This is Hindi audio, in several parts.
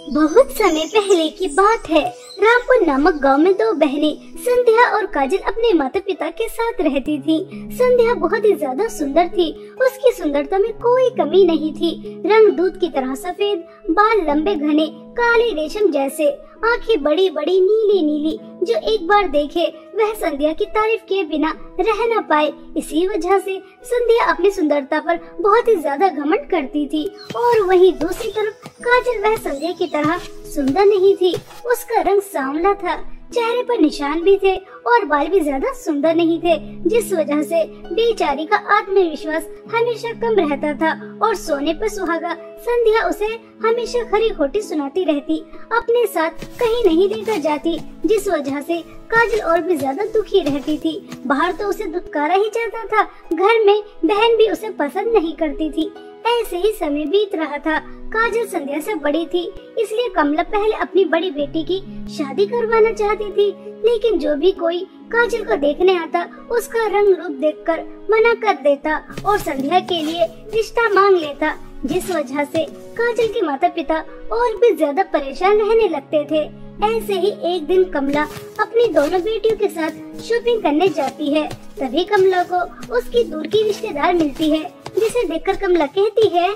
बहुत समय पहले की बात है। रामपुर नामक गांव में दो बहनें संध्या और काजल अपने माता पिता के साथ रहती थी। संध्या बहुत ही ज्यादा सुंदर थी। उसकी सुंदरता में कोई कमी नहीं थी। रंग दूध की तरह सफेद, बाल लंबे घने काले रेशम जैसे, आंखें बड़ी बड़ी नीली नीली, जो एक बार देखे वह संध्या की तारीफ किए बिना रह न पाए। इसी वजह से संध्या अपनी सुंदरता पर बहुत ही ज्यादा घमंड करती थी। और वहीं दूसरी तरफ काजल वह संध्या की तरह सुंदर नहीं थी। उसका रंग सांवला था, चेहरे पर निशान भी थे और बाल भी ज्यादा सुंदर नहीं थे, जिस वजह से बेचारी का आत्मविश्वास हमेशा कम रहता था। और सोने पर सुहागा संध्या उसे हमेशा खरी खोटी सुनाती रहती, अपने साथ कहीं नहीं लेकर जाती, जिस वजह से काजल और भी ज्यादा दुखी रहती थी। बाहर तो उसे दुत्कारा ही जाता था, घर में बहन भी उसे पसंद नहीं करती थी। ऐसे ही समय बीत रहा था। काजल संध्या से बड़ी थी, इसलिए कमला पहले अपनी बड़ी बेटी की शादी करवाना चाहती थी। लेकिन जो भी कोई काजल को देखने आता, उसका रंग रूप देखकर मना कर देता और संध्या के लिए रिश्ता मांग लेता, जिस वजह से काजल के माता पिता और भी ज्यादा परेशान रहने लगते थे। ऐसे ही एक दिन कमला अपनी दोनों बेटियों के साथ शॉपिंग करने जाती है। तभी कमला को उसकी दूर की रिश्तेदार मिलती है, जिसे देखकर कमला कहती है,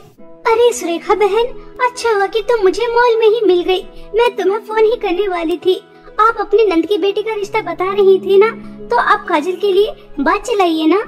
अरे सुरेखा बहन, अच्छा हुआ कि तुम मुझे मॉल में ही मिल गई। मैं तुम्हें फोन ही करने वाली थी। आप अपनी नंद की बेटी का रिश्ता बता रही थी ना, तो आप काजल के लिए बात चलाइए ना।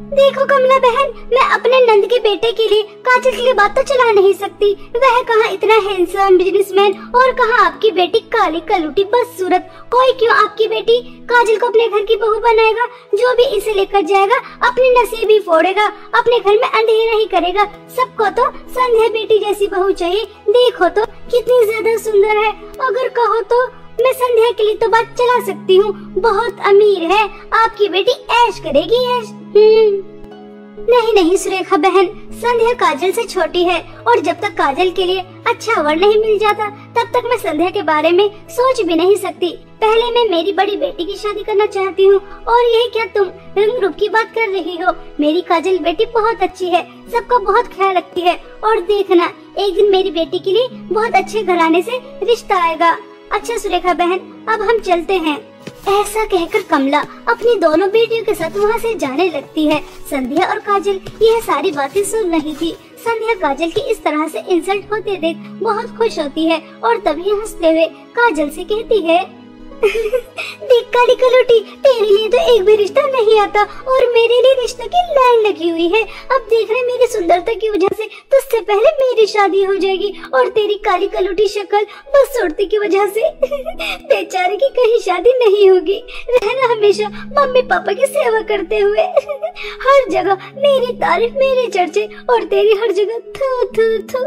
देखो कमला बहन, मैं अपने नंद के बेटे के लिए काजल के लिए बात तो चला नहीं सकती। वह कहाँ इतना हैंडसम बिजनेसमैन और कहाँ आपकी बेटी काली कलूटी बदसूरत। कोई क्यों आपकी बेटी काजल को अपने घर की बहू बनाएगा? जो भी इसे लेकर जाएगा अपनी नसीब ही फोड़ेगा, अपने घर में अंधेरा ही करेगा। सबको तो संध्या बेटी जैसी बहू चाहिए। देखो तो कितनी ज्यादा सुंदर है। अगर कहो तो मैं संध्या के लिए तो बात चला सकती हूँ, बहुत अमीर है। आपकी बेटी ऐश करेगी, ऐश। नहीं नहीं सुरेखा बहन, संध्या काजल से छोटी है और जब तक काजल के लिए अच्छा वर नहीं मिल जाता, तब तक मैं संध्या के बारे में सोच भी नहीं सकती। पहले मैं मेरी बड़ी बेटी की शादी करना चाहती हूँ। और यही क्या तुम रंग रूप की बात कर रही हो? मेरी काजल बेटी बहुत अच्छी है, सबका बहुत ख्याल रखती है। और देखना, एक दिन मेरी बेटी के लिए बहुत अच्छे घराने से रिश्ता आएगा। अच्छा सुरेखा बहन, अब हम चलते हैं। ऐसा कहकर कमला अपनी दोनों बेटियों के साथ वहाँ से जाने लगती है। संध्या और काजल यह सारी बातें सुन रही थी। संध्या काजल की इस तरह से इंसल्ट होते देख बहुत खुश होती है और तभी हंसते हुए काजल से कहती है, देख काली कलूटी, तेरे लिए तो एक भी रिश्ता नहीं आता और मेरे लिए रिश्तों की लाइन लगी हुई है। अब देख रहे, मेरी सुंदरता की वजह से तुझसे पहले मेरी शादी हो जाएगी और तेरी काली कलूटी शक्ल बदसूरती की वजह से बेचारे की कहीं शादी नहीं होगी। रहना हमेशा मम्मी पापा की सेवा करते हुए। हर जगह मेरी तारीफ, मेरे चर्चे और तेरी हर जगह थू थू थू।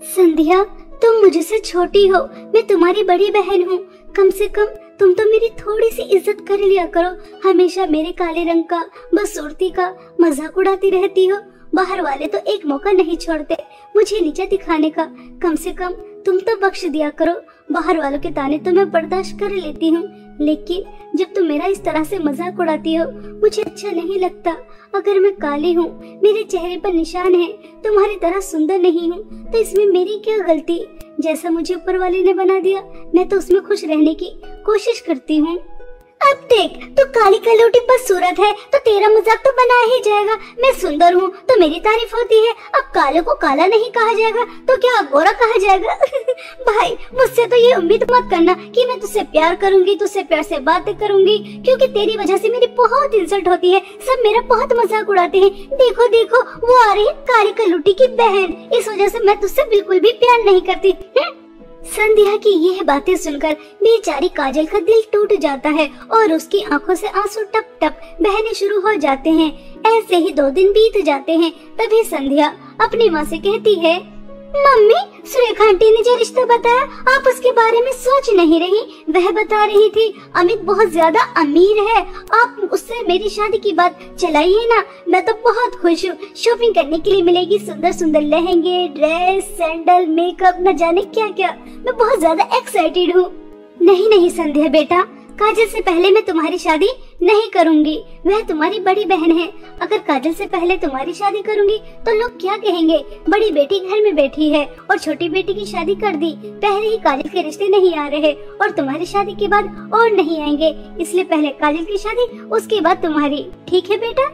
संध्या, तुम मुझसे छोटी हो, मैं तुम्हारी बड़ी बहन हूँ। कम से कम तुम तो मेरी थोड़ी सी इज्जत कर लिया करो। हमेशा मेरे काले रंग का, बदसूरती का मजाक उड़ाती रहती हो। बाहर वाले तो एक मौका नहीं छोड़ते मुझे नीचा दिखाने का। कम से कम तुम तो बख्श दिया करो। बाहर वालों के ताने तो मैं बर्दाश्त कर लेती हूँ, लेकिन जब तुम मेरा इस तरह से मजाक उड़ाती हो, मुझे अच्छा नहीं लगता। अगर मैं काली हूँ, मेरे चेहरे पर निशान है, तुम्हारी तरह सुंदर नहीं हूँ, तो इसमें मेरी क्या गलती? जैसा मुझे ऊपर वाले ने बना दिया, मैं तो उसमें खुश रहने की कोशिश करती हूँ। अब देख, तू काली कलूटी बदसूरत है तो तेरा मजाक तो बना ही जाएगा। मैं सुंदर हूँ तो मेरी तारीफ होती है। अब काले को काला नहीं कहा जाएगा तो क्या गोरा कहा जाएगा? भाई, मुझसे तो ये उम्मीद मत करना कि मैं तुझसे प्यार करूंगी, तुझसे प्यार से बातें करूंगी, क्योंकि तेरी वजह से मेरी बहुत इंसल्ट होती है। सब मेरा बहुत मजाक उड़ाते हैं। देखो देखो, वो आ रही है काली कलूटी की बहन। इस वजह से मैं तुझसे बिल्कुल भी प्यार नहीं करती। संध्या की यह बातें सुनकर बेचारी काजल का दिल टूट जाता है और उसकी आंखों से आंसू टप टप बहने शुरू हो जाते हैं। ऐसे ही 2 दिन बीत जाते हैं। तभी संध्या अपनी माँ से कहती है, मम्मी, सुरेखा आंटी ने जो रिश्ता बताया, आप उसके बारे में सोच नहीं रही? वह बता रही थी अमित बहुत ज्यादा अमीर है, आप उससे मेरी शादी की बात चलाइए ना। मैं तो बहुत खुश हूँ। शॉपिंग करने के लिए मिलेगी सुंदर सुंदर लहंगे, ड्रेस, सैंडल, मेकअप, न जाने क्या क्या। मैं बहुत ज्यादा एक्साइटेड हूँ। नहीं नहीं संध्या बेटा, काजल से पहले मैं तुम्हारी शादी नहीं करूंगी। वह तुम्हारी बड़ी बहन है। अगर काजल से पहले तुम्हारी शादी करूंगी तो लोग क्या कहेंगे? बड़ी बेटी घर में बैठी है और छोटी बेटी की शादी कर दी। पहले ही काजल के रिश्ते नहीं आ रहे और तुम्हारी शादी के बाद और नहीं आएंगे, इसलिए पहले काजल की शादी, उसके बाद तुम्हारी। ठीक है बेटा?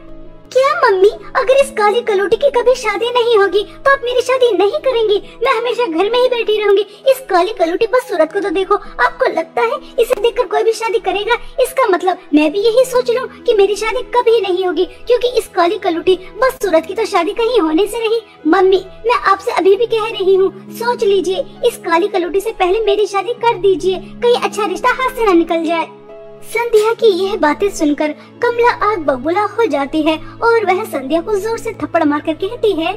क्या मम्मी, अगर इस काली कलौटी की कभी शादी नहीं होगी तो आप मेरी शादी नहीं करेंगी? मैं हमेशा घर में ही बैठी रहूंगी। इस काली कलौटी बस सूरत को तो देखो, आपको लगता है इसे देखकर कोई भी शादी करेगा? इसका मतलब मैं भी यही सोच लूं कि मेरी शादी कभी नहीं होगी, क्योंकि इस काली कलौटी बस सूरत की तो शादी कहीं होने से रही। मम्मी, मैं आपसे अभी भी कह रही हूँ, सोच लीजिए, इस काली कलौटी से पहले मेरी शादी कर दीजिए, कहीं अच्छा रिश्ता हाथ से न निकल जाए। संध्या की यह बातें सुनकर कमला आग बबूला हो जाती है और वह संध्या को जोर से थप्पड़ मारकर कहती है,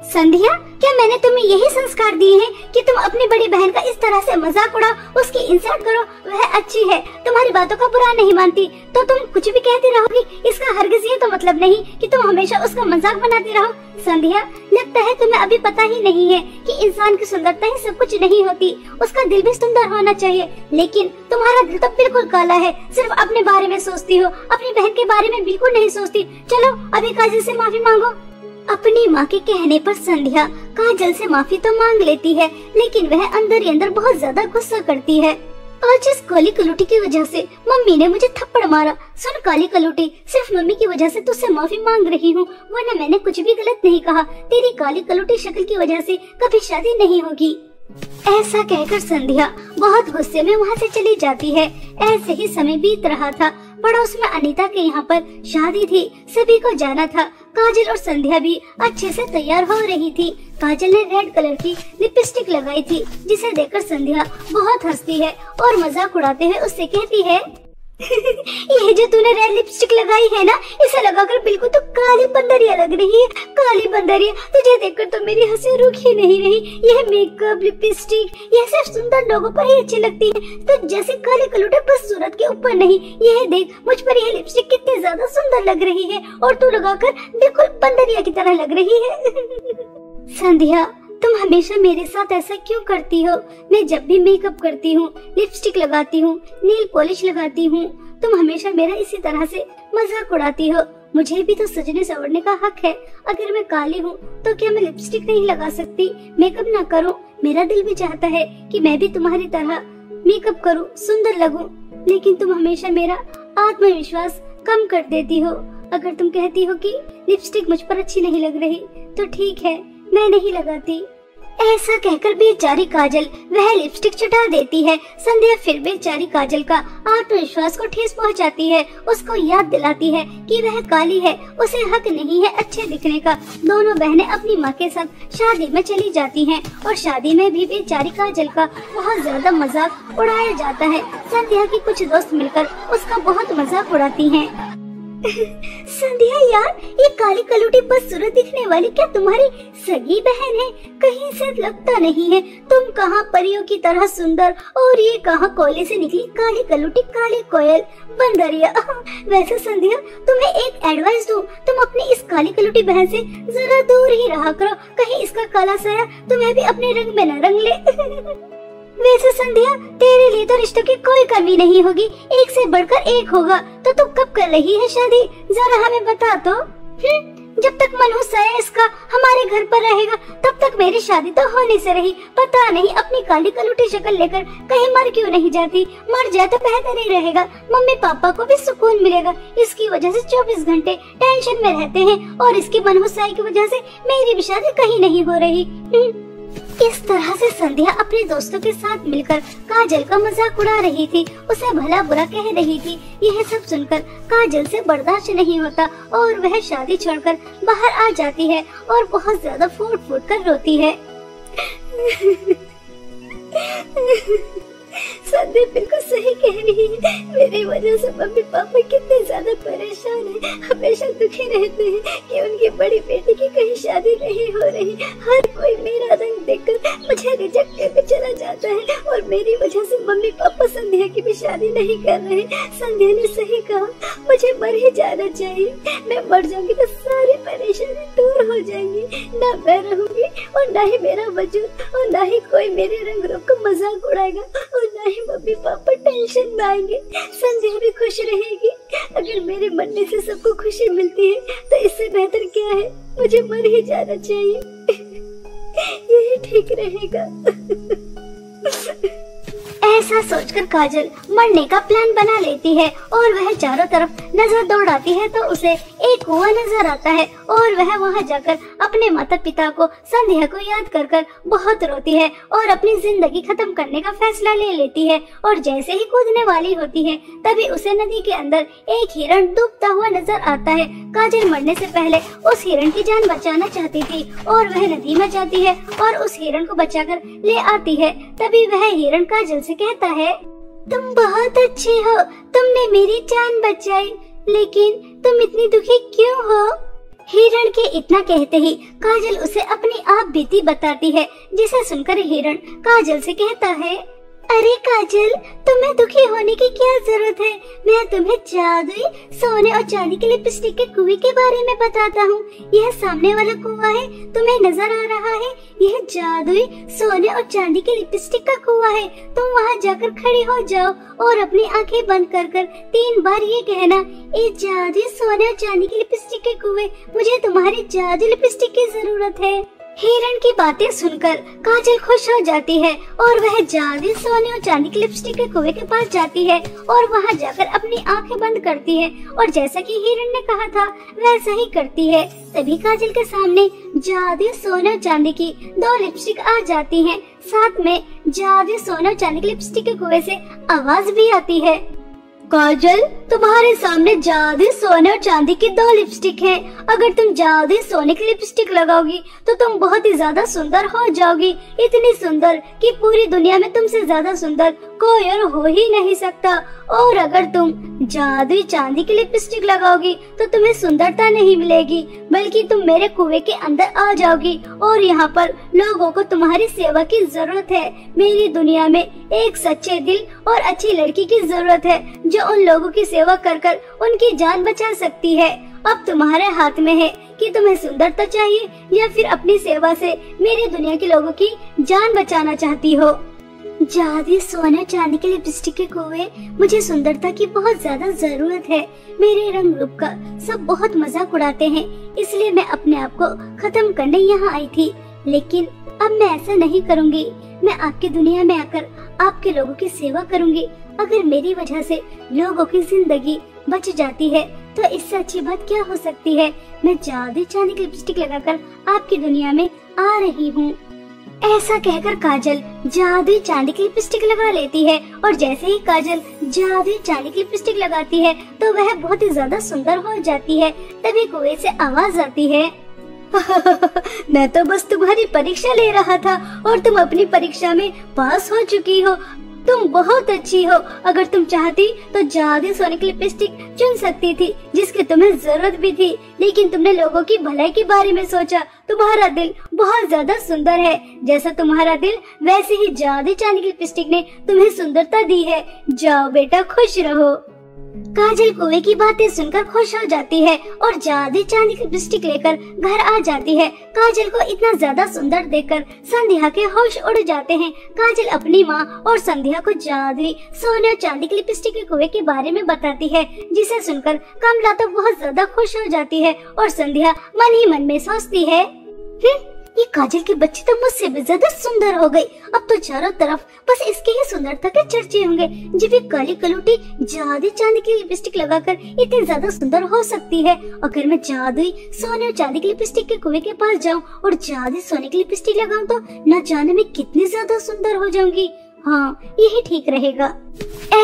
संध्या, क्या मैंने तुम्हें यही संस्कार दिए हैं कि तुम अपनी बड़ी बहन का इस तरह से मजाक उड़ाओ, उसकी इंसल्ट करो? वह अच्छी है, तुम्हारी बातों का बुरा नहीं मानती, तो तुम कुछ भी कहती रहोगी? इसका हरगिज ये तो मतलब नहीं कि तुम हमेशा उसका मजाक बनाती रहो। संध्या, लगता है तुम्हें अभी पता ही नहीं है कि इंसान की सुंदरता ही सब कुछ नहीं होती, उसका दिल भी सुंदर होना चाहिए। लेकिन तुम्हारा दिल तो बिल्कुल काला है, सिर्फ अपने बारे में सोचती हो, अपनी बहन के बारे में बिल्कुल नहीं सोचती। चलो अभी काजल से माफी मांगो। अपनी माँ के कहने पर संध्या काजल से माफी तो मांग लेती है, लेकिन वह अंदर ही अंदर बहुत ज्यादा गुस्सा करती है। आज इस काली कलौटी की वजह से मम्मी ने मुझे थप्पड़ मारा। सुन काली कलौटी, सिर्फ मम्मी की वजह से तुझसे माफी मांग रही हूँ, वरना मैंने कुछ भी गलत नहीं कहा। तेरी काली कलौटी शक्ल की वजह से कभी शादी नहीं होगी। ऐसा कहकर संध्या बहुत गुस्से में वहाँ से चली जाती है। ऐसे ही समय बीत रहा था। पड़ोस में अनीता के यहाँ पर शादी थी, सभी को जाना था। काजल और संध्या भी अच्छे से तैयार हो रही थी। काजल ने रेड कलर की लिपस्टिक लगाई थी, जिसे देखकर संध्या बहुत हंसती है और मजाक उड़ाते हुए उससे कहती है, ये जो तूने रेड लिपस्टिक लगाई है ना, इसे लगाकर बिल्कुल तो काली बंदरिया लग रही है। काली बंदरिया, तुझे देखकर तो मेरी हंसी रुक ही नहीं रही। यह मेकअप, लिपस्टिक, यह सिर्फ सुंदर लोगों पर ही अच्छी लगती है, तो जैसे काली कलौटी बस सूरत के ऊपर नहीं। यह देख, मुझ पर यह लिपस्टिक कितनी ज्यादा सुंदर लग रही है और तू लगाकर बिल्कुल बंदरिया की तरह लग रही है। संध्या, तुम हमेशा मेरे साथ ऐसा क्यों करती हो? मैं जब भी मेकअप करती हूँ, लिपस्टिक लगाती हूँ, नील पॉलिश लगाती हूँ, तुम हमेशा मेरा इसी तरह से मजाक उड़ाती हो। मुझे भी तो सजने संवरने का हक है। अगर मैं काली हूँ तो क्या मैं लिपस्टिक नहीं लगा सकती, मेकअप ना करूँ? मेरा दिल भी चाहता है कि मैं भी तुम्हारी तरह मेकअप करूँ, सुंदर लगूं, लेकिन तुम हमेशा मेरा आत्मविश्वास कम कर देती हो। अगर तुम कहती हो कि लिपस्टिक मुझ पर अच्छी नहीं लग रही तो ठीक है, मैं नहीं लगाती। ऐसा कहकर बेचारी काजल वह लिपस्टिक चटा देती है। संध्या फिर बेचारी काजल का आत्मविश्वास को ठेस पहुंचाती है, उसको याद दिलाती है कि वह काली है, उसे हक नहीं है अच्छे दिखने का। दोनों बहनें अपनी माँ के साथ शादी में चली जाती हैं और शादी में भी बेचारी काजल का बहुत ज्यादा मजाक उड़ाया जाता है। संध्या की कुछ दोस्त मिलकर उसका बहुत मजाक उड़ाती हैं। संध्या यार, ये काली कलौटी बदसूरत दिखने वाली क्या तुम्हारी सगी बहन है? कहीं से लगता नहीं है। तुम कहाँ परियों की तरह सुंदर और ये कहाँ कोयले से निकली काली कलौटी, काली कोयल, बंदरिया। वैसे संध्या, तुम्हें एक एडवाइस दूं, तुम अपनी इस काली कलौटी बहन से जरा दूर ही रहा करो, कहीं इसका काला साया तुम्हें भी अपने रंग में न रंग ले। वैसे संध्या, तेरे लिए तो रिश्तों की कोई कमी नहीं होगी, एक से बढ़कर एक होगा। तो तू कब कर रही है शादी, जरा हमें बता तो। जब तक मनहूस साया इसका हमारे घर पर रहेगा तब तक मेरी शादी तो होने से रही। पता नहीं अपनी काली कलौटी शक्ल लेकर कहीं मर क्यों नहीं जाती। मर जाए तो बेहतर ही रहेगा, मम्मी पापा को भी सुकून मिलेगा। इसकी वजह से 24 घंटे टेंशन में रहते हैं और इसकी मनहूस साया की वजह से मेरी भी शादी कहीं नहीं हो रही। इस तरह से संध्या अपने दोस्तों के साथ मिलकर काजल का मजाक उड़ा रही थी, उसे भला बुरा कह रही थी। यह सब सुनकर काजल से बर्दाश्त नहीं होता और वह शादी छोड़कर बाहर आ जाती है और बहुत ज्यादा फूट फूट कर रोती है। संध्या बिल्कुल सही कह रही है, मेरी वजह से मम्मी पापा कितने ज्यादा परेशान हैं, हमेशा दुखी रहते हैं कि उनकी बड़ी बेटी की कहीं शादी नहीं हो रही। हर कोई मेरा रंग देखकर मुझे रिजेक्ट करके चला जाता आता है और मेरी वजह से मम्मी पापा संध्या की भी शादी नहीं कर रहे। संध्या ने सही कहा, मुझे मर ही जाना चाहिए। मैं मर जाऊंगी तो सारी परेशानी दूर हो जाएंगी। ना मैं रहूंगी और ना ही मेरा वजूद और ना ही कोई मेरे रंग रूप का मजाक उड़ाएगा और ना ही मम्मी पापा टेंशन में आएंगे। संध्या भी खुश रहेगी। अगर मेरे मरने से सबको खुशी मिलती है तो इससे बेहतर क्या है, मुझे मर ही जाना चाहिए। यही ठीक रहेगा। ऐसा सोचकर काजल मरने का प्लान बना लेती है और वह चारों तरफ नजर दौड़ाती है तो उसे एक कुआं नजर आता है और वह वहां जाकर अपने माता पिता को संध्या को याद कर कर बहुत रोती है और अपनी जिंदगी खत्म करने का फैसला ले लेती है। और जैसे ही कूदने वाली होती है तभी उसे नदी के अंदर एक हिरण डूबता हुआ नजर आता है। काजल मरने से पहले उस हिरण की जान बचाना चाहती थी और वह नदी में जाती है और उस हिरण को बचाकर ले आती है। तभी वह हिरण काजल से कहता है, तुम बहुत अच्छी हो, तुमने मेरी जान बचाई, लेकिन तुम इतनी दुखी क्यों हो? हिरण के इतना कहते ही काजल उसे अपनी आप बीती बताती है, जिसे सुनकर हिरण काजल से कहता है, अरे काजल, तुम्हें दुखी होने की क्या जरूरत है? मैं तुम्हें जादुई सोने और चांदी के लिपस्टिक के कुएं के बारे में बताता हूँ। यह सामने वाला कुआं है, तुम्हें नजर आ रहा है? यह जादुई सोने और चांदी के लिपस्टिक का कुआं है। तुम वहाँ जाकर खड़ी हो जाओ और अपनी आंखें बंद कर कर 3 बार ये कहना, ये जादुई सोने और चांदी के लिपस्टिक के कुएं, मुझे तुम्हारी जादुई लिपस्टिक की जरूरत है। हिरण की बातें सुनकर काजल खुश हो जाती है और वह जादुई सोने और चांदी की लिपस्टिक के कुएं के पास जाती है और वहां जाकर अपनी आंखें बंद करती है और जैसा कि हिरण ने कहा था वैसा ही करती है। तभी काजल के सामने जादुई सोने और चांदी की 2 लिपस्टिक आ जाती हैं। साथ में जादुई सोने और चांदी की लिपस्टिक के कुएं से आवाज भी आती है, काजल, तुम्हारे सामने जादुई सोने और चांदी की 2 लिपस्टिक हैं। अगर तुम जादुई सोने की लिपस्टिक लगाओगी तो तुम बहुत ही ज्यादा सुंदर हो जाओगी, इतनी सुंदर कि पूरी दुनिया में तुमसे ज्यादा सुंदर कोई और हो ही नहीं सकता। और अगर तुम जादुई चांदी की लिपस्टिक लगाओगी तो तुम्हें सुंदरता नहीं मिलेगी, बल्कि तुम मेरे कुएं के अंदर आ जाओगी और यहाँ पर लोगों को तुम्हारी सेवा की जरूरत है। मेरी दुनिया में एक सच्चे दिल और अच्छी लड़की की जरूरत है जो उन लोगों की सेवा कर कर उनकी जान बचा सकती है। अब तुम्हारे हाथ में है कि तुम्हें सुंदरता चाहिए या फिर अपनी सेवा से मेरी दुनिया के लोगों की जान बचाना चाहती हो। जादुई सोने चांदी के लिपस्टिक के कुएं, मुझे सुंदरता की बहुत ज्यादा जरूरत है। मेरे रंग रूप का सब बहुत मजाक उड़ाते हैं, इसलिए मैं अपने आप को खत्म करने यहाँ आई थी। लेकिन अब मैं ऐसा नहीं करूँगी। मैं आपकी दुनिया में आकर आपके लोगों की सेवा करूँगी। अगर मेरी वजह से लोगों की जिंदगी बच जाती है तो इससे अच्छी बात क्या हो सकती है। मैं जादुई चांदी की लिपस्टिक लगाकर आपकी दुनिया में आ रही हूँ। ऐसा कहकर काजल जादुई चांदी की लिपस्टिक लगा लेती है और जैसे ही काजल जादुई चांदी की लिपस्टिक लगाती है तो वह बहुत ही ज्यादा सुंदर हो जाती है। तभी कुएं से आवाज आती है, मैं तो बस तुम्हारी परीक्षा ले रहा था और तुम अपनी परीक्षा में पास हो चुकी हो। तुम बहुत अच्छी हो। अगर तुम चाहती तो जादुई सोने की लिपस्टिक चुन सकती थी जिसकी तुम्हें जरूरत भी थी, लेकिन तुमने लोगों की भलाई के बारे में सोचा। तुम्हारा दिल बहुत ज्यादा सुंदर है। जैसा तुम्हारा दिल वैसे ही जादुई चांदी की लिपस्टिक ने तुम्हें सुंदरता दी है। जाओ बेटा, खुश रहो। काजल कुएं की बातें सुनकर खुश हो जाती है और जादुई चांदी की लिपस्टिक लेकर घर आ जाती है। काजल को इतना ज्यादा सुंदर देखकर संध्या के होश उड़ जाते हैं। काजल अपनी माँ और संध्या को जादुई सोने और चांदी की लिपस्टिक के कुएं के बारे में बताती है, जिसे सुनकर कमला तो बहुत ज्यादा खुश हो जाती है और संध्या मन ही मन में सोचती है, ये काजल की बच्ची तो मुझसे भी ज्यादा सुंदर हो गई। अब तो चारों तरफ बस इसकी ही सुंदरता के चर्चे होंगे। जब ये काली कलूटी जादुई चांदी की लिपस्टिक लगाकर इतनी ज्यादा सुंदर हो सकती है, अगर मैं जादुई सोने और चांदी की लिपस्टिक के कुएं के पास जाऊं और जादुई सोने की लिपस्टिक लगाऊं तो न जाने में कितनी ज्यादा सुंदर हो जाऊंगी। हाँ, यही ठीक रहेगा।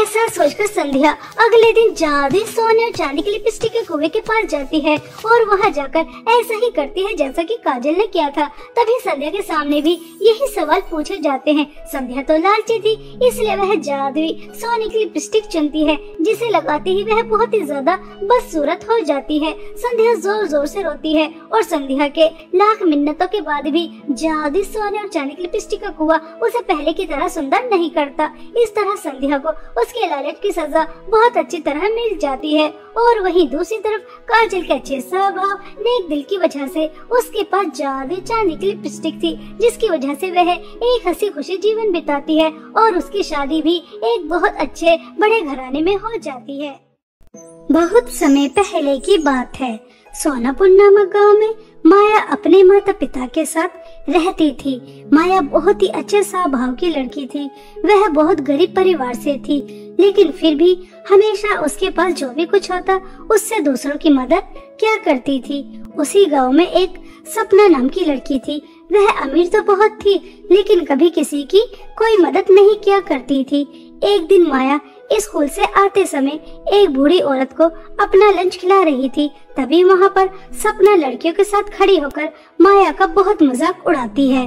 ऐसा सोचकर संध्या अगले दिन जादुई सोने और चांदी की लिपस्टिक के कुएं के पास जाती है और वहां जाकर ऐसा ही करती है जैसा कि काजल ने किया था। तभी संध्या के सामने भी यही सवाल पूछे जाते हैं। संध्या तो लालची थी, इसलिए वह जादुई सोने की लिपस्टिक चुनती है, जिसे लगाते ही वह बहुत ही ज्यादा बदसूरत हो जाती है। संध्या जोर जोर से रोती है और संध्या के लाख मिन्नतों के बाद भी जादुई सोने और चांदी की लिपस्टिक का कुआं उसे पहले की तरह सुंदर नहीं करता। इस तरह संध्या को उसके लालच की सजा बहुत अच्छी तरह मिल जाती है। और वहीं दूसरी तरफ काजल के अच्छे स्वभाव, नेक दिल की वजह से उसके पास जादुई चांदी की लिपस्टिक थी, जिसकी वजह से वह एक हंसी खुशी जीवन बिताती है और उसकी शादी भी एक बहुत अच्छे बड़े घराने में हो जाती है। बहुत समय पहले की बात है। सोनापुर नामक गांव में माया अपने माता पिता के साथ रहती थी। माया बहुत ही अच्छे स्वभाव की लड़की थी। वह बहुत गरीब परिवार से थी, लेकिन फिर भी हमेशा उसके पास जो भी कुछ होता उससे दूसरों की मदद क्या करती थी। उसी गांव में एक सपना नाम की लड़की थी। वह अमीर तो बहुत थी, लेकिन कभी किसी की कोई मदद नहीं किया करती थी। एक दिन माया स्कूल से आते समय एक बूढ़ी औरत को अपना लंच खिला रही थी। तभी वहाँ पर सपना लड़कियों के साथ खड़ी होकर माया का बहुत मजाक उड़ाती है।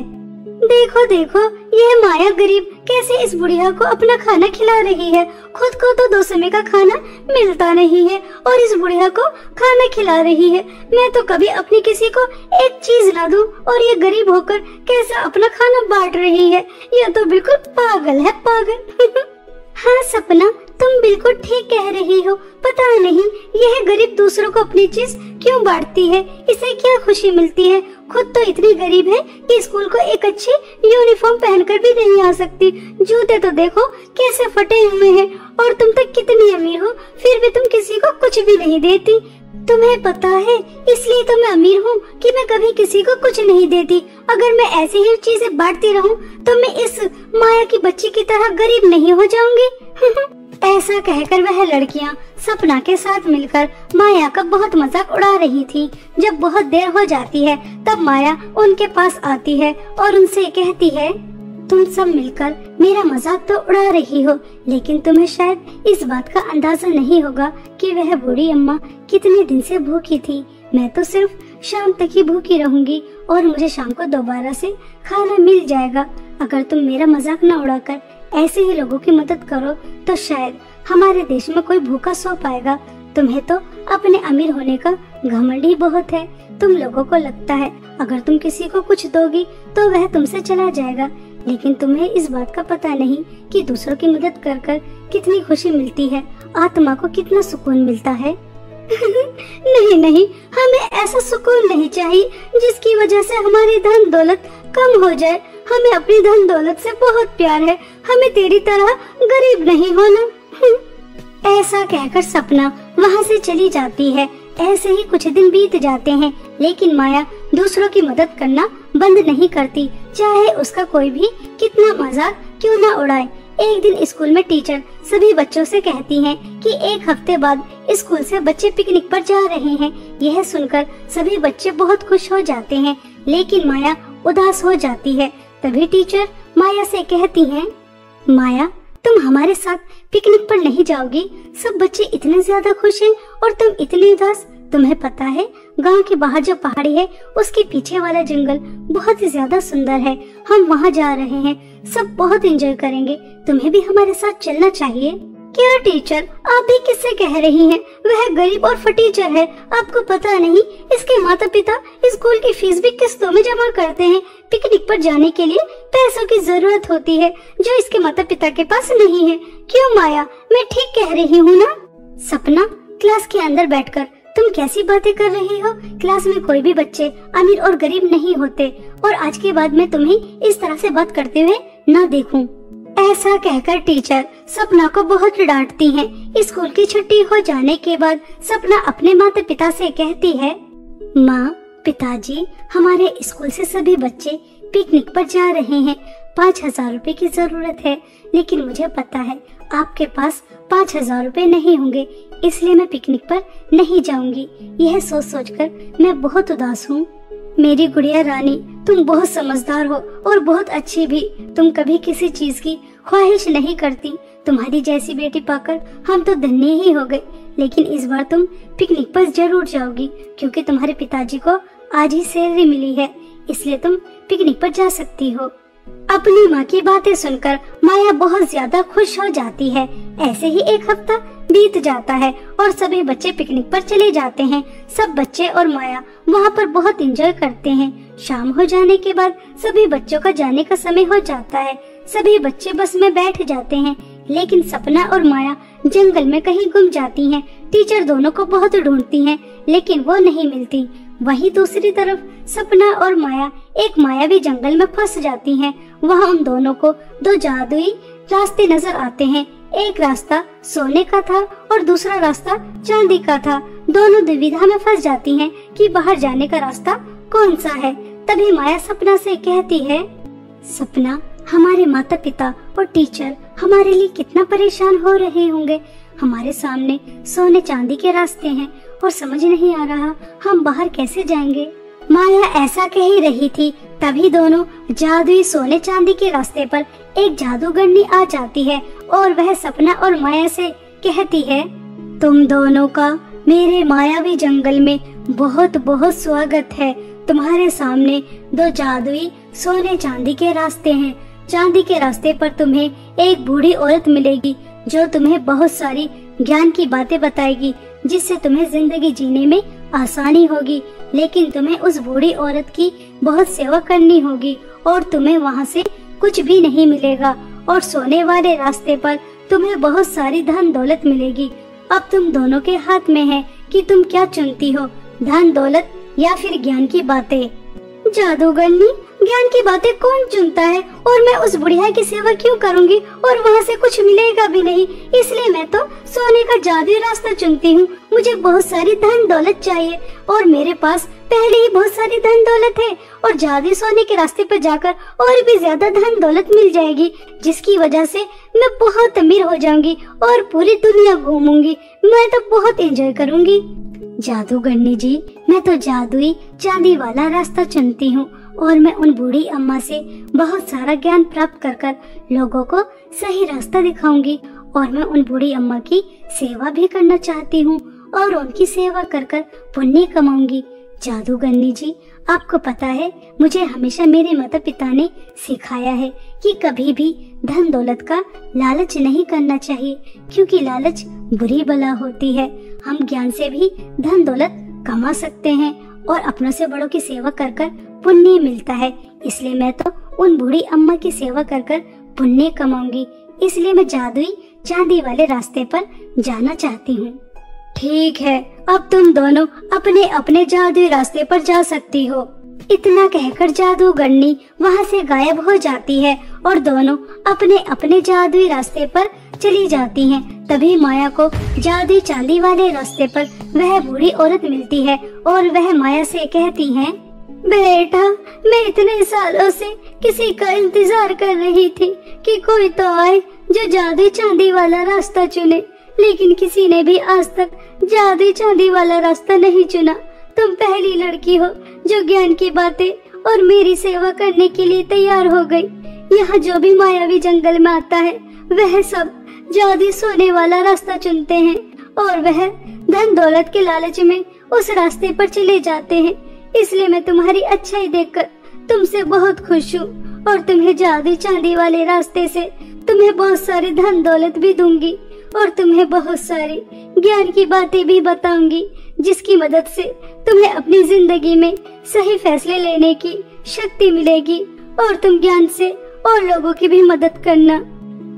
देखो देखो, यह माया गरीब कैसे इस बुढ़िया को अपना खाना खिला रही है। खुद को तो 2 समय का खाना मिलता नहीं है और इस बुढ़िया को खाना खिला रही है। मैं तो कभी अपनी किसी को एक चीज ना दूं और ये गरीब होकर कैसे अपना खाना बांट रही है। यह तो बिल्कुल पागल है, पागल। हाँ सपना, तुम बिल्कुल ठीक कह रही हो। पता नहीं यह गरीब दूसरों को अपनी चीज क्यों बांटती है, इसे क्या खुशी मिलती है। खुद तो इतनी गरीब है कि स्कूल को एक अच्छी यूनिफॉर्म पहनकर भी नहीं आ सकती। जूते तो देखो कैसे फटे हुए हैं और तुम तो कितनी अमीर हो, फिर भी तुम किसी को कुछ भी नहीं देती। तुम्हें पता है, इसलिए तो मैं अमीर हूँ कि मैं कभी किसी को कुछ नहीं देती। अगर मैं ऐसी ही चीजें बांटती रहूँ तो मैं इस माया की बच्ची की तरह गरीब नहीं हो जाऊंगी। ऐसा कहकर वह लड़कियाँ सपना के साथ मिलकर माया का बहुत मजाक उड़ा रही थी। जब बहुत देर हो जाती है तब माया उनके पास आती है और उनसे कहती है, तुम सब मिलकर मेरा मजाक तो उड़ा रही हो, लेकिन तुम्हें शायद इस बात का अंदाजा नहीं होगा कि वह बूढ़ी अम्मा कितने दिन से भूखी थी। मैं तो सिर्फ शाम तक ही भूखी रहूंगी और मुझे शाम को दोबारा से खाना मिल जाएगा। अगर तुम मेरा मजाक न उड़ाकर ऐसे ही लोगों की मदद करो तो शायद हमारे देश में कोई भूखा सो पाएगा। तुम्हें तो अपने अमीर होने का घमंड ही बहुत है। तुम लोगों को लगता है अगर तुम किसी को कुछ दोगी तो वह तुमसे चला जाएगा, लेकिन तुम्हें इस बात का पता नहीं कि दूसरों की मदद कर कर कितनी खुशी मिलती है, आत्मा को कितना सुकून मिलता है। नहीं नहीं, हमें ऐसा सुकून नहीं चाहिए जिसकी वजह से हमारी धन दौलत कम हो जाए। हमें अपनी धन दौलत से बहुत प्यार है, हमें तेरी तरह गरीब नहीं होना। ऐसा कहकर सपना वहाँ से चली जाती है। ऐसे ही कुछ दिन बीत जाते हैं, लेकिन माया दूसरों की मदद करना बंद नहीं करती, चाहे उसका कोई भी कितना मजाक क्यों ना उड़ाए। एक दिन स्कूल में टीचर सभी बच्चों से कहती हैं कि 1 हफ्ते बाद स्कूल से बच्चे पिकनिक पर जा रहे हैं। यह सुनकर सभी बच्चे बहुत खुश हो जाते हैं, लेकिन माया उदास हो जाती है। तभी टीचर माया से कहती हैं, माया तुम हमारे साथ पिकनिक पर नहीं जाओगी। सब बच्चे इतने ज्यादा खुश हैं और तुम इतनी उदास। तुम्हें पता है गांव के बाहर जो पहाड़ी है उसके पीछे वाला जंगल बहुत ही ज्यादा सुंदर है। हम वहां जा रहे हैं, सब बहुत एंजॉय करेंगे। तुम्हें भी हमारे साथ चलना चाहिए। क्या टीचर, आप भी किससे कह रही हैं? वह गरीब और फटीचर है, आपको पता नहीं इसके माता पिता स्कूल की फीस भी किस्तों में जमा करते हैं। पिकनिक पर जाने के लिए पैसों की जरूरत होती है जो इसके माता पिता के पास नहीं है। क्यों माया, मैं ठीक कह रही हूँ ना? सपना, क्लास के अंदर बैठकर तुम कैसी बातें कर रही हो? क्लास में कोई भी बच्चे अमीर और गरीब नहीं होते और आज के बाद मैं तुम्हें इस तरह से बात करते हुए ना देखूं। ऐसा कहकर टीचर सपना को बहुत डांटती हैं। स्कूल की छुट्टी हो जाने के बाद सपना अपने माता पिता से कहती है, माँ पिताजी, हमारे स्कूल से सभी बच्चे पिकनिक पर जा रहे हैं। 5000 रुपए की जरूरत है, लेकिन मुझे पता है आपके पास 5000 रुपए नहीं होंगे, इसलिए मैं पिकनिक पर नहीं जाऊंगी। यह सोच सोचकर मैं बहुत उदास हूँ। मेरी गुड़िया रानी, तुम बहुत समझदार हो और बहुत अच्छी भी। तुम कभी किसी चीज की ख्वाहिश नहीं करती। तुम्हारी जैसी बेटी पाकर हम तो धन्य ही हो गए। लेकिन इस बार तुम पिकनिक पर जरूर जाओगी, क्योंकि तुम्हारे पिताजी को आज ही सैलरी मिली है, इसलिए तुम पिकनिक पर जा सकती हो। अपनी माँ की बातें सुनकर माया बहुत ज्यादा खुश हो जाती है। ऐसे ही एक हफ्ता बीत जाता है और सभी बच्चे पिकनिक पर चले जाते हैं। सब बच्चे और माया वहाँ पर बहुत एंजॉय करते हैं। शाम हो जाने के बाद सभी बच्चों का जाने का समय हो जाता है। सभी बच्चे बस में बैठ जाते हैं, लेकिन सपना और माया जंगल में कहीं गुम जाती हैं। टीचर दोनों को बहुत ढूंढती हैं, लेकिन वो नहीं मिलती। वहीं दूसरी तरफ सपना और माया एक मायावी जंगल में फंस जाती हैं। वहाँ उन दोनों को दो जादुई रास्ते नजर आते हैं। एक रास्ता सोने का था और दूसरा रास्ता चांदी का था। दोनों दुविधा में फंस जाती हैं कि बाहर जाने का रास्ता कौन सा है। तभी माया सपना से कहती है, सपना, हमारे माता पिता और टीचर हमारे लिए कितना परेशान हो रहे होंगे। हमारे सामने सोने चांदी के रास्ते हैं और समझ नहीं आ रहा हम बाहर कैसे जाएंगे। माया ऐसा कह ही रही थी, तभी दोनों जादुई सोने चांदी के रास्ते पर एक जादूगरनी आ जाती है और वह सपना और माया से कहती है, तुम दोनों का मेरे मायावी जंगल में बहुत बहुत स्वागत है। तुम्हारे सामने दो जादुई सोने चांदी के रास्ते हैं। चांदी के रास्ते पर तुम्हें एक बूढ़ी औरत मिलेगी जो तुम्हें बहुत सारी ज्ञान की बातें बताएगी, जिससे तुम्हें जिंदगी जीने में आसानी होगी। लेकिन तुम्हें उस बूढ़ी औरत की बहुत सेवा करनी होगी और तुम्हें वहाँ से कुछ भी नहीं मिलेगा। और सोने वाले रास्ते पर तुम्हें बहुत सारी धन दौलत मिलेगी। अब तुम दोनों के हाथ में है कि तुम क्या चुनती हो, धन दौलत या फिर ज्ञान की बातें। जादूगरनी, ज्ञान की बातें कौन चुनता है, और मैं उस बुढ़िया की सेवा क्यों करूंगी और वहाँ से कुछ मिलेगा भी नहीं। इसलिए मैं तो सोने का जादुई रास्ता चुनती हूँ। मुझे बहुत सारी धन दौलत चाहिए और मेरे पास पहले ही बहुत सारी धन दौलत है, और जादुई सोने के रास्ते पर जाकर और भी ज्यादा धन दौलत मिल जाएगी, जिसकी वजह से मैं बहुत अमीर हो जाऊंगी और पूरी दुनिया घूमूंगी। मैं तो बहुत एंजॉय करूंगी। जादूगरनी जी, मैं तो जादुई चांदी वाला रास्ता चुनती हूँ और मैं उन बूढ़ी अम्मा से बहुत सारा ज्ञान प्राप्त कर कर लोगों को सही रास्ता दिखाऊंगी, और मैं उन बूढ़ी अम्मा की सेवा भी करना चाहती हूँ और उनकी सेवा कर कर पुण्य कमाऊंगी। जादूगरनी जी, आपको पता है मुझे हमेशा मेरे माता पिता ने सिखाया है कि कभी भी धन दौलत का लालच नहीं करना चाहिए, क्योंकि लालच बुरी बला होती है। हम ज्ञान से भी धन दौलत कमा सकते हैं और अपनों से बड़ों की सेवा कर कर पुण्य मिलता है। इसलिए मैं तो उन बूढ़ी अम्मा की सेवा कर कर पुण्य कमाऊंगी। इसलिए मैं जादुई चांदी वाले रास्ते पर जाना चाहती हूँ। ठीक है, अब तुम दोनों अपने अपने जादुई रास्ते पर जा सकती हो। इतना कहकर जादूगरनी वहाँ से गायब हो जाती है और दोनों अपने अपने जादुई रास्ते पर चली जाती हैं। तभी माया को जादुई चांदी वाले रास्ते पर वह बूढ़ी औरत मिलती है और वह माया से कहती है, बेटा, मैं इतने सालों से किसी का इंतजार कर रही थी कि कोई तो आए जो जादुई चांदी वाला रास्ता चुने, लेकिन किसी ने भी आज तक जादुई चांदी वाला रास्ता नहीं चुना। तुम पहली लड़की हो जो ज्ञान की बातें और मेरी सेवा करने के लिए तैयार हो गई। यहाँ जो भी मायावी जंगल में आता है वह सब जादुई सोने वाला रास्ता चुनते हैं और वह धन दौलत के लालच में उस रास्ते पर चले जाते हैं। इसलिए मैं तुम्हारी अच्छाई देखकर तुमसे बहुत खुश हूँ और तुम्हें जादुई चांदी वाले रास्ते से तुम्हें बहुत सारी धन दौलत भी दूंगी और तुम्हें बहुत सारी ज्ञान की बातें भी बताऊंगी, जिसकी मदद से तुम्हें अपनी जिंदगी में सही फैसले लेने की शक्ति मिलेगी और तुम ज्ञान से और लोगों की भी मदद करना।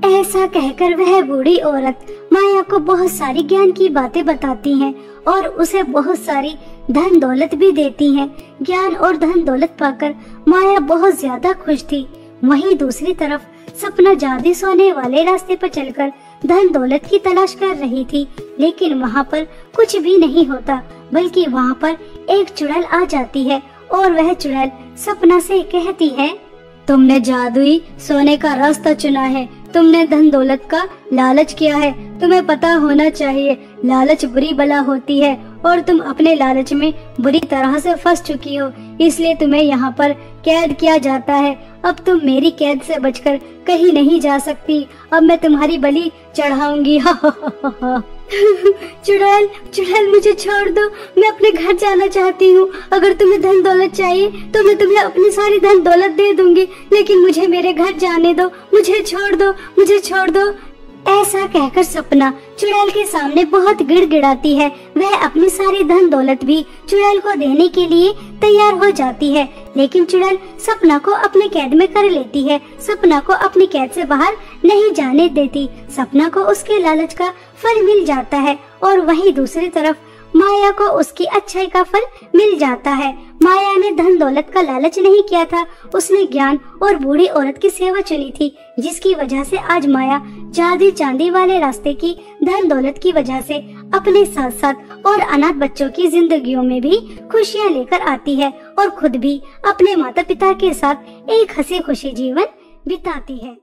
ऐसा कहकर वह बूढ़ी औरत माया को बहुत सारी ज्ञान की बातें बताती हैं और उसे बहुत सारी धन दौलत भी देती हैं। ज्ञान और धन दौलत पाकर माया बहुत ज्यादा खुश थी। वहीं दूसरी तरफ सपना जादुई सोने वाले रास्ते पर चलकर धन दौलत की तलाश कर रही थी, लेकिन वहाँ पर कुछ भी नहीं होता, बल्कि वहाँ पर एक चुड़ैल आ जाती है और वह चुड़ैल सपना से कहती है, तुमने जादुई सोने का रास्ता चुना है, तुमने धन दौलत का लालच किया है। तुम्हें पता होना चाहिए लालच बुरी बला होती है और तुम अपने लालच में बुरी तरह से फंस चुकी हो, इसलिए तुम्हें यहाँ पर कैद किया जाता है। अब तुम मेरी कैद से बचकर कहीं नहीं जा सकती। अब मैं तुम्हारी बलि चढ़ाऊंगी। चुड़ैल, चुड़ैल मुझे छोड़ दो, मैं अपने घर जाना चाहती हूँ। अगर तुम्हें धन दौलत चाहिए तो मैं तुम्हें अपनी सारी धन दौलत दे दूंगी, लेकिन मुझे मेरे घर जाने दो, मुझे छोड़ दो, मुझे छोड़ दो। ऐसा कहकर सपना चुड़ैल के सामने बहुत गिड़गिड़ाती है। वह अपनी सारी धन दौलत भी चुड़ैल को देने के लिए तैयार हो जाती है, लेकिन चुड़ैल सपना को अपने कैद में कर लेती है। सपना को अपनी कैद से बाहर नहीं जाने देती। सपना को उसके लालच का फल मिल जाता है और वहीं दूसरी तरफ माया को उसकी अच्छाई का फल मिल जाता है। माया ने धन दौलत का लालच नहीं किया था, उसने ज्ञान और बूढ़ी औरत की सेवा चुनी थी, जिसकी वजह से आज माया जादू चांदी वाले रास्ते की धन दौलत की वजह से अपने साथ साथ और अनाथ बच्चों की जिंदगियों में भी खुशियाँ लेकर आती है और खुद भी अपने माता पिता के साथ एक हंसी खुशी जीवन बिताती है।